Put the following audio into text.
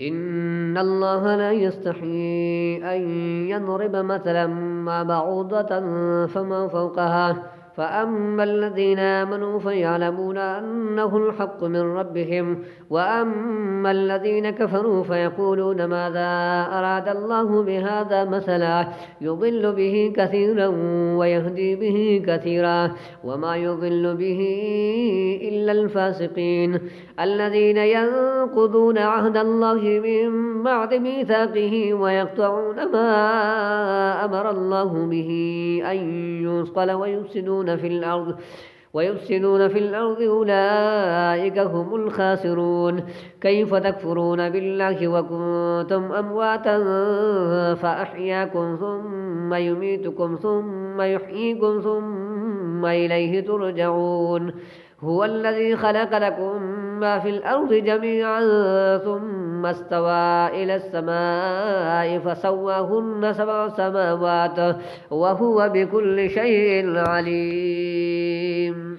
إن الله لا يستحيي أن يضرب مثلا ما بعوضة فما فوقها فأما الذين آمنوا فيعلمون أنه الحق من ربهم وأما الذين كفروا فيقولون ماذا أراد الله بهذا مثلا يضل به كثيرا ويهدي به كثيرا وما يضل به إلا الفاسقين الذين ينقضون عهد الله من بعد ميثاقه ويقطعون ما أمر الله به أن يوصل ويفسدون في الأرض أولئك هم الخاسرون كيف تكفرون بالله وكنتم أمواتا فأحياكم ثم يميتكم ثم يحييكم ثم إليه ترجعون هو الذي خلق لكم ما في الأرض جميعا ثم استوى إلى السماء فسواهن 7 سماوات وهو بكل شيء عليم